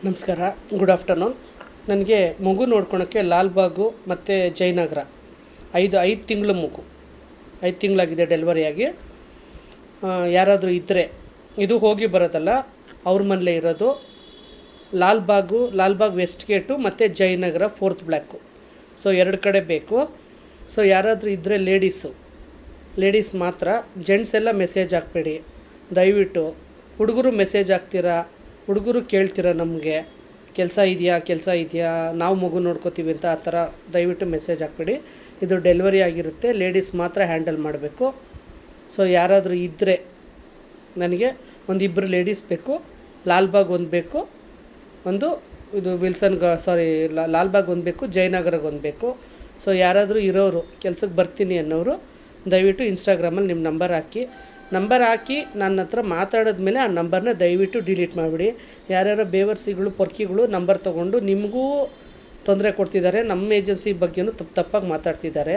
ನಮಸ್ಕಾರ, good afternoon. ನನಗೆ ಮಗು ನೋಡ್ಕೊಳೋಕ್ಕೆ ಲಾಲ್ಬಾಗು ಮತ್ತು ಜಯನಗರ ಐದು ತಿಂಗಳು ಮಗು, 5 ತಿಂಗಳಾಗಿದೆ ಡೆಲಿವರಿಯಾಗಿ. ಯಾರಾದರೂ ಇದ್ದರೆ, ಇದು ಹೋಗಿ ಬರೋದಲ್ಲ, ಅವ್ರ ಮನೇಲೇ ಇರೋದು. ಲಾಲ್ಬಾಗ್ ವೆಸ್ಟ್ ಗೇಟು ಮತ್ತು ಜಯನಗರ 4th ಬ್ಲ್ಯಾಕು. ಸೊ 2 ಕಡೆ ಬೇಕು. ಸೊ ಯಾರಾದರೂ ಇದ್ದರೆ ಲೇಡೀಸ್ ಮಾತ್ರ, ಜೆಂಟ್ಸ್ ಎಲ್ಲ ಮೆಸೇಜ್ ಹಾಕಬೇಡಿ ದಯವಿಟ್ಟು. ಹುಡುಗರು ಮೆಸೇಜ್ ಹಾಕ್ತೀರಾ, ಹುಡುಗರು ಕೇಳ್ತೀರ ನಮಗೆ ಕೆಲಸ ಇದೆಯಾ, ನಾವು ಮಗು ನೋಡ್ಕೋತೀವಿ ಅಂತ. ಆ ಥರ ದಯವಿಟ್ಟು ಮೆಸೇಜ್ ಹಾಕ್ಬೇಡಿ. ಇದು ಡೆಲಿವರಿ ಆಗಿರುತ್ತೆ, ಲೇಡೀಸ್ ಮಾತ್ರ ಹ್ಯಾಂಡಲ್ ಮಾಡಬೇಕು. ಸೊ ಯಾರಾದರೂ ಇದ್ದರೆ, ನನಗೆ ಒಂದಿಬ್ಬರು ಲೇಡೀಸ್ ಬೇಕು. ಲಾಲ್ಬಾಗ್ ಒಂದು ಬೇಕು, ಒಂದು ಇದು ಲಾಲ್ಬಾಗ್ ಒಂದು ಬೇಕು, ಜಯನಗರಗೆ ಒಂದು ಬೇಕು. ಸೊ ಯಾರಾದರೂ ಇರೋರು, ಕೆಲ್ಸಕ್ಕೆ ಬರ್ತೀನಿ ಅನ್ನೋರು ದಯವಿಟ್ಟು ಇನ್ಸ್ಟಾಗ್ರಾಮಲ್ಲಿ ನಿಮ್ಮ ನಂಬರ್ ಹಾಕಿ ನನ್ನ ಹತ್ರ ಮಾತಾಡಿದ್ಮೇಲೆ ಆ ನಂಬರ್ನ ದಯವಿಟ್ಟು ಡಿಲೀಟ್ ಮಾಡಿಬಿಡಿ. ಯಾರ್ಯಾರೋ ಬೇವರ್ಸಿಗಳು ಪೊರ್ಕಿಗಳು ನಂಬರ್ ತೊಗೊಂಡು ನಿಮಗೂ ತೊಂದರೆ ಕೊಡ್ತಿದ್ದಾರೆ, ನಮ್ಮ ಏಜೆನ್ಸಿ ಬಗ್ಗೆನೂ ತಪ್ಪಾಗಿ ಮಾತಾಡ್ತಿದ್ದಾರೆ.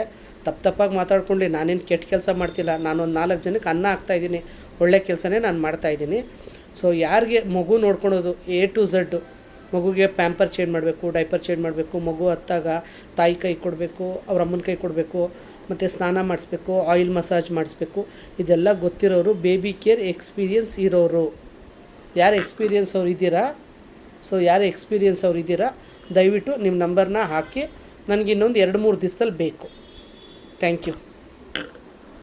ತಪ್ಪಾಗಿ ಮಾತಾಡ್ಕೊಂಡು ನಾನೇನು ಕೆಟ್ಟ ಕೆಲಸ ಮಾಡ್ತಿಲ್ಲ. ನಾನೊಂದು 4 ಜನಕ್ಕೆ ಅನ್ನ ಹಾಕ್ತಾಯಿದ್ದೀನಿ, ಒಳ್ಳೆ ಕೆಲಸನೇ ನಾನು ಮಾಡ್ತಾಯಿದ್ದೀನಿ. ಸೊ ಯಾರಿಗೆ ಮಗು ನೋಡ್ಕೊಳೋದು A to Z, ಮಗುಗೆ ಪ್ಯಾಂಪರ್ ಚೇಂಜ್ ಮಾಡಬೇಕು, ಡೈಪರ್ ಚೇಂಜ್ ಮಾಡಬೇಕು, ಮಗು ಹತ್ತಾಗ ತಾಯಿ ಕೈ ಕೊಡಬೇಕು, ಅವ್ರ ಅಮ್ಮನ ಕೈ ಕೊಡಬೇಕು, ಮತ್ತು ಸ್ನಾನ ಮಾಡಿಸ್ಬೇಕು, ಆಯಿಲ್ ಮಸಾಜ್ ಮಾಡಿಸ್ಬೇಕು, ಇದೆಲ್ಲ ಗೊತ್ತಿರೋರು, ಬೇಬಿ ಕೇರ್ ಎಕ್ಸ್ಪೀರಿಯನ್ಸ್ ಇರೋರು, ಯಾರು ಎಕ್ಸ್ಪೀರಿಯನ್ಸ್ ಅವ್ರು ಇದ್ದೀರಾ ದಯವಿಟ್ಟು ನಿಮ್ಮ ನಂಬರ್ನ ಹಾಕಿ. ನನಗೆ ಇನ್ನೊಂದು 2-3 ದಿವಸದಲ್ಲಿ ಬೇಕು. Thank you.